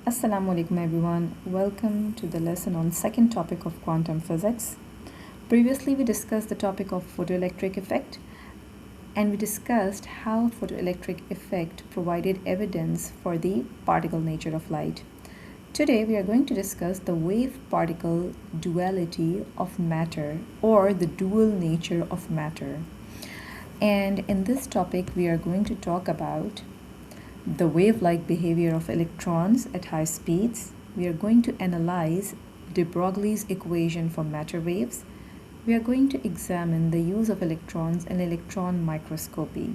Assalamu alaikum everyone. Welcome to the lesson on second topic of quantum physics. Previously we discussed the topic of photoelectric effect and we discussed how photoelectric effect provided evidence for the particle nature of light. Today we are going to discuss the wave-particle duality of matter or the dual nature of matter. And in this topic we are going to talk about the wave-like behavior of electrons at high speeds. We are going to analyze de Broglie's equation for matter waves. We are going to examine the use of electrons in electron microscopy.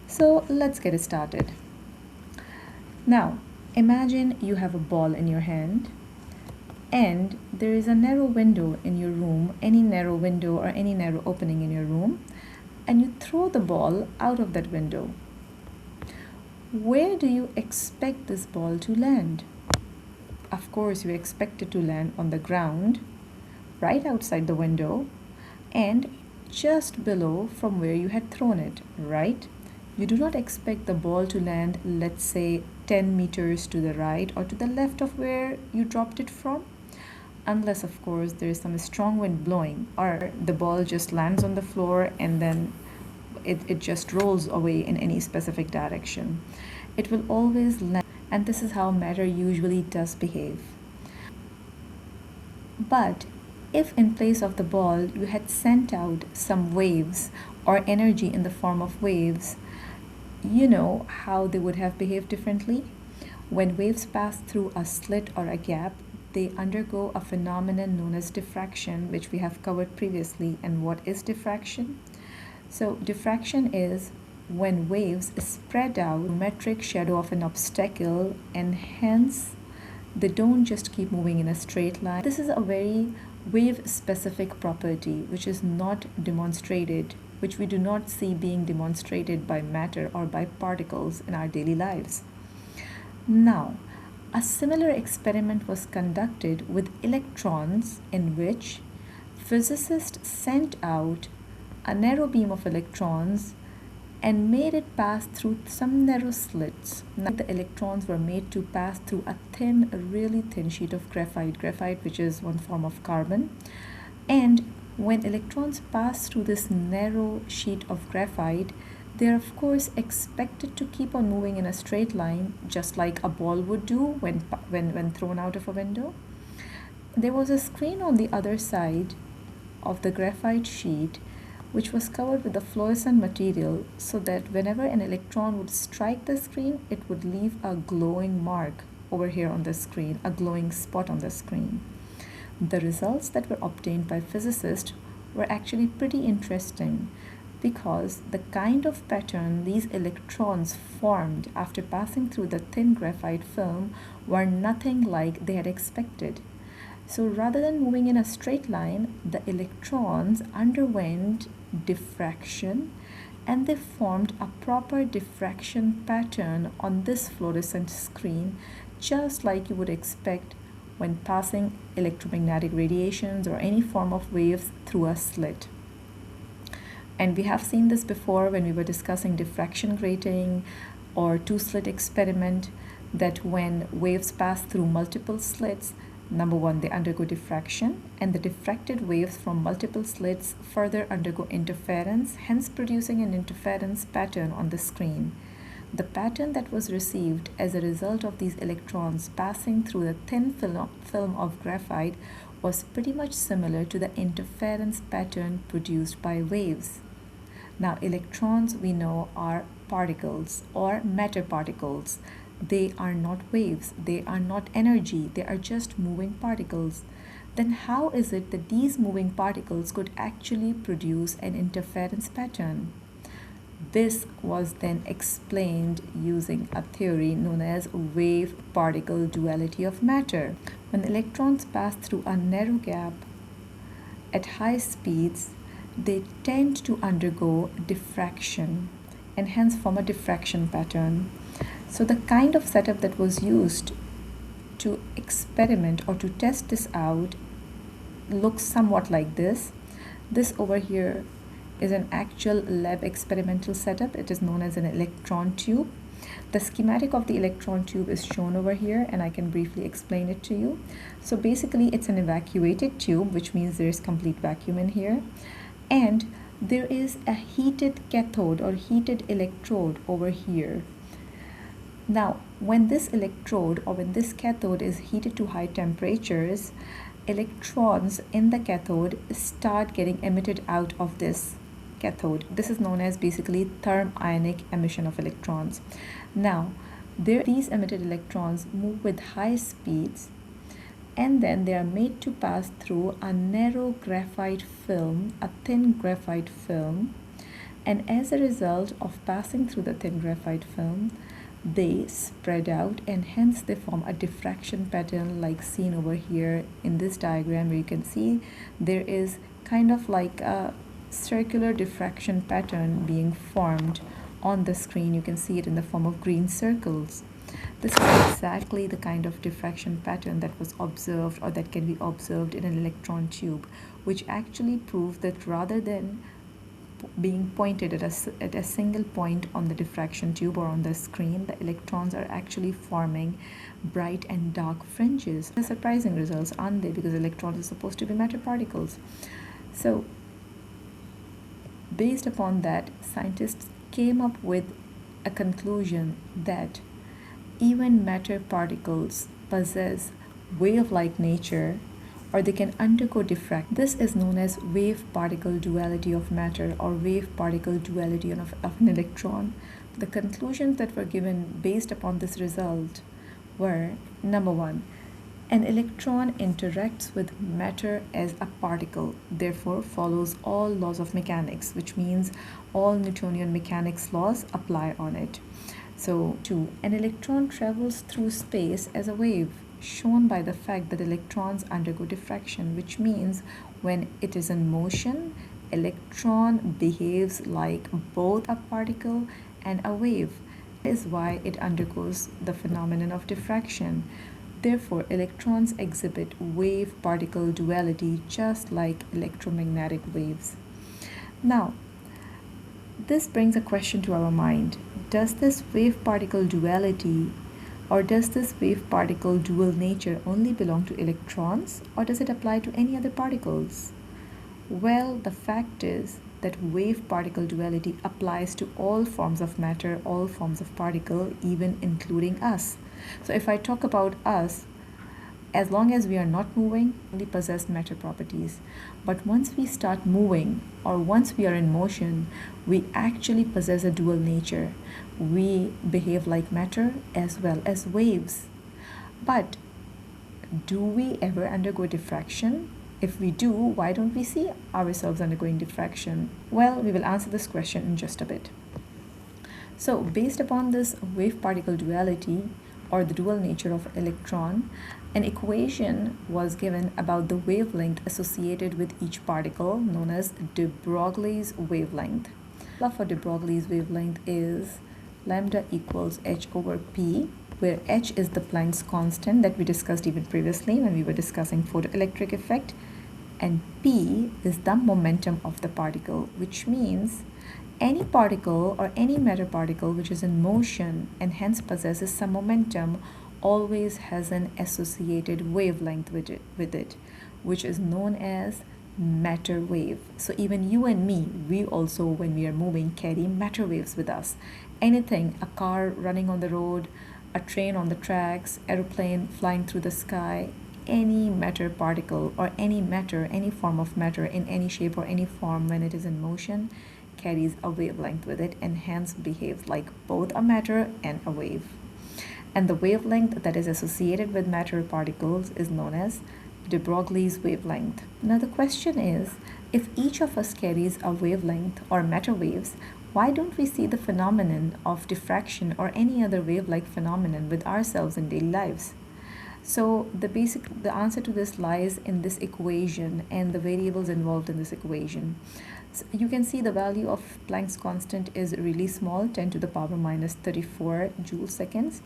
So let's get started. Now, imagine you have a ball in your hand and there is a narrow window in your room, any narrow window or any narrow opening in your room, and you throw the ball out of that window. Where do you expect this ball to land? Of course, you expect it to land on the ground, right outside the window, and just below from where you had thrown it, right? You do not expect the ball to land, let's say, 10 meters to the right or to the left of where you dropped it from, unless, of course, there is some strong wind blowing, or the ball just lands on the floor and then it just rolls away in any specific direction. It will always land, and this is how matter usually does behave. But if in place of the ball you had sent out some waves or energy in the form of waves, you know how they would have behaved differently? When waves pass through a slit or a gap, they undergo a phenomenon known as diffraction, which we have covered previously. And what is diffraction? So diffraction is when waves spread out geometric shadow of an obstacle, and hence they don't just keep moving in a straight line. This is a very wave specific property which is not demonstrated, which we do not see being demonstrated by matter or by particles in our daily lives. Now, a similar experiment was conducted with electrons in which physicists sent out a narrow beam of electrons and made it pass through some narrow slits. Now the electrons were made to pass through a really thin sheet of graphite which is one form of carbon. And when electrons pass through this narrow sheet of graphite, they are of course expected to keep on moving in a straight line, just like a ball would do when thrown out of a window. There was a screen on the other side of the graphite sheet which was covered with a fluorescent material, so that whenever an electron would strike the screen, it would leave a glowing mark over here on the screen, a glowing spot on the screen. The results that were obtained by physicists were actually pretty interesting, because the kind of pattern these electrons formed after passing through the thin graphite film were nothing like they had expected. So rather than moving in a straight line, the electrons underwent diffraction and they formed a proper diffraction pattern on this fluorescent screen, just like you would expect when passing electromagnetic radiations or any form of waves through a slit. And we have seen this before when we were discussing diffraction grating or two-slit experiment, that when waves pass through multiple slits, number one, they undergo diffraction, and the diffracted waves from multiple slits further undergo interference, hence producing an interference pattern on the screen. The pattern that was received as a result of these electrons passing through the thin film of graphite was pretty much similar to the interference pattern produced by waves. Now, electrons we know are particles or matter particles. They are not waves, they are not energy, they are just moving particles. Then how is it that these moving particles could actually produce an interference pattern? This was then explained using a theory known as wave-particle duality of matter. When electrons pass through a narrow gap at high speeds, they tend to undergo diffraction and hence form a diffraction pattern. So the kind of setup that was used to experiment or to test this out looks somewhat like this. This over here is an actual lab experimental setup. It is known as an electron tube. The schematic of the electron tube is shown over here, and I can briefly explain it to you. So basically it's an evacuated tube, which means there is complete vacuum in here, and there is a heated cathode or heated electrode over here. Now, when this electrode or when this cathode is heated to high temperatures, electrons in the cathode start getting emitted out of this cathode. This is known as basically thermionic emission of electrons. Now, these emitted electrons move with high speeds, and then they are made to pass through a narrow graphite film, a thin graphite film, and as a result of passing through the thin graphite film, they spread out, and hence they form a diffraction pattern like seen over here in this diagram, where you can see there is kind of like a circular diffraction pattern being formed on the screen. You can see it in the form of green circles. This is exactly the kind of diffraction pattern that was observed or that can be observed in an electron tube, which actually proves that rather than being pointed at a single point on the diffraction tube or on the screen, the electrons are actually forming bright and dark fringes. They're surprising results, aren't they? Because electrons are supposed to be matter particles. So based upon that, scientists came up with a conclusion that even matter particles possess wave-like nature, or they can undergo diffraction. This is known as wave-particle duality of matter, or wave-particle duality of an electron. The conclusions that were given based upon this result were: number one, an electron interacts with matter as a particle, therefore follows all laws of mechanics, which means all Newtonian mechanics laws apply on it. So, 2, an electron travels through space as a wave, shown by the fact that electrons undergo diffraction, which means when it is in motion, electron behaves like both a particle and a wave. That is why it undergoes the phenomenon of diffraction. Therefore, electrons exhibit wave-particle duality just like electromagnetic waves. Now, this brings a question to our mind. Does this wave-particle duality, or does this wave-particle dual nature only belong to electrons, or does it apply to any other particles? Well, the fact is that wave-particle duality applies to all forms of matter, all forms of particle, even including us. So if I talk about us, as long as we are not moving, we possess matter properties. But once we start moving, or once we are in motion, we actually possess a dual nature. We behave like matter as well as waves. But do we ever undergo diffraction? If we do, why don't we see ourselves undergoing diffraction? Well, we will answer this question in just a bit. So based upon this wave-particle duality, or the dual nature of electron, an equation was given about the wavelength associated with each particle, known as de Broglie's wavelength. The formula for de Broglie's wavelength is lambda equals h over p, where h is the Planck's constant that we discussed even previously when we were discussing photoelectric effect, and p is the momentum of the particle, which means any particle or any matter particle which is in motion and hence possesses some momentum always has an associated wavelength with it, which is known as matter wave. So even you and me, we also, when we are moving, carry matter waves with us. Anything, a car running on the road, a train on the tracks, aeroplane flying through the sky, any matter particle or any matter, any form of matter in any shape or any form when it is in motion, carries a wavelength with it and hence behaves like both a matter and a wave. And the wavelength that is associated with matter particles is known as de Broglie's wavelength. Now the question is, if each of us carries a wavelength or matter waves, why don't we see the phenomenon of diffraction or any other wave-like phenomenon with ourselves in daily lives? So the answer to this lies in this equation and the variables involved in this equation. So you can see the value of Planck's constant is really small, 10 to the power minus 34 joule seconds.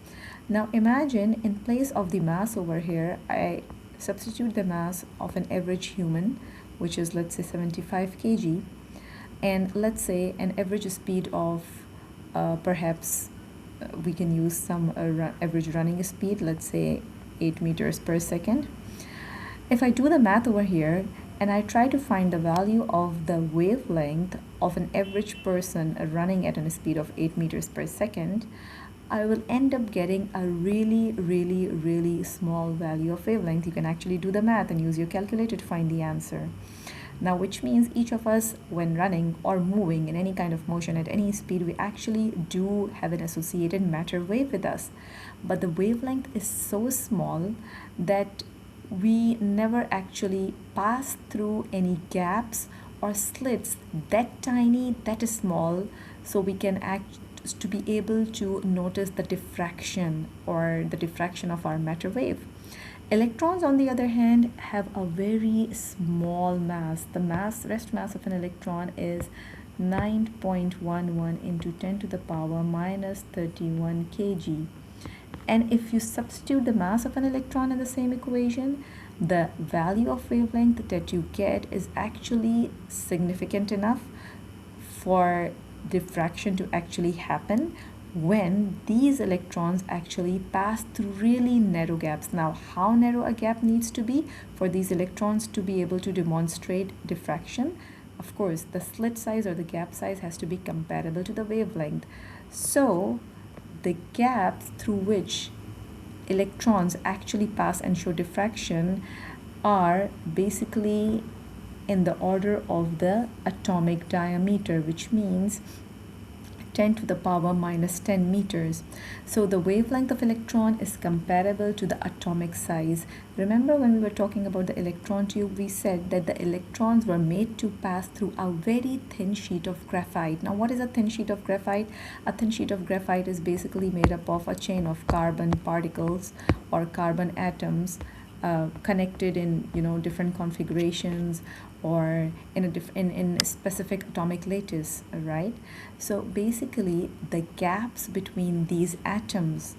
Now imagine in place of the mass over here, I substitute the mass of an average human, which is let's say 75 kg, and let's say an average speed of perhaps we can use some average running speed, let's say 8 meters per second. If I do the math over here and I try to find the value of the wavelength of an average person running at a speed of 8 meters per second, I will end up getting a really small value of wavelength. You can actually do the math and use your calculator to find the answer. Now, which means each of us, when running or moving in any kind of motion at any speed, we actually do have an associated matter wave with us. But the wavelength is so small that we never actually pass through any gaps or slits that tiny, that small, so we can to be able to notice the diffraction or the diffraction of our matter wave. Electrons, on the other hand, have a very small mass. The rest mass of an electron is 9.11 into 10 to the power minus 31 kg. And if you substitute the mass of an electron in the same equation, the value of wavelength that you get is actually significant enough for diffraction to actually happen when these electrons actually pass through really narrow gaps. Now, how narrow a gap needs to be for these electrons to be able to demonstrate diffraction? Of course, the slit size or the gap size has to be comparable to the wavelength. So, the gaps through which electrons actually pass and show diffraction are basically in the order of the atomic diameter, which means 10 to the power minus 10 meters. So the wavelength of electron is comparable to the atomic size. Remember when we were talking about the electron tube, we said that the electrons were made to pass through a very thin sheet of graphite. Now, what is a thin sheet of graphite? A thin sheet of graphite is basically made up of a chain of carbon particles or carbon atoms connected in different configurations or in a specific atomic lattice, right? So basically the gaps between these atoms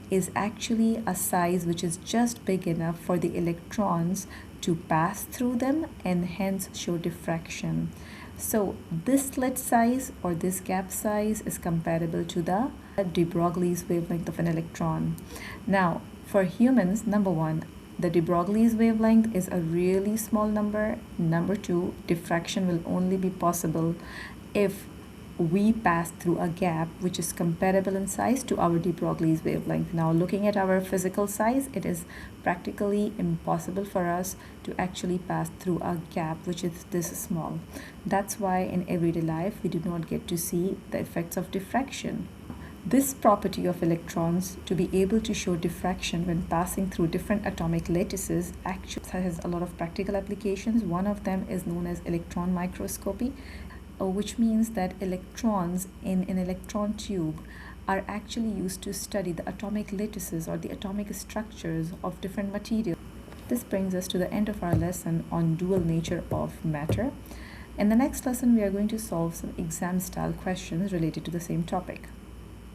is actually a size which is just big enough for the electrons to pass through them and hence show diffraction. So this slit size or this gap size is comparable to the de Broglie's wavelength of an electron. Now, for humans, number one, the de Broglie's wavelength is a really small number. Number two, diffraction will only be possible if we pass through a gap which is comparable in size to our de Broglie's wavelength. Now, looking at our physical size, it is practically impossible for us to actually pass through a gap which is this small. That's why in everyday life we do not get to see the effects of diffraction. This property of electrons to be able to show diffraction when passing through different atomic lattices actually has a lot of practical applications. One of them is known as electron microscopy, which means that electrons in an electron tube are actually used to study the atomic lattices or the atomic structures of different materials. This brings us to the end of our lesson on dual nature of matter. In the next lesson, we are going to solve some exam style questions related to the same topic.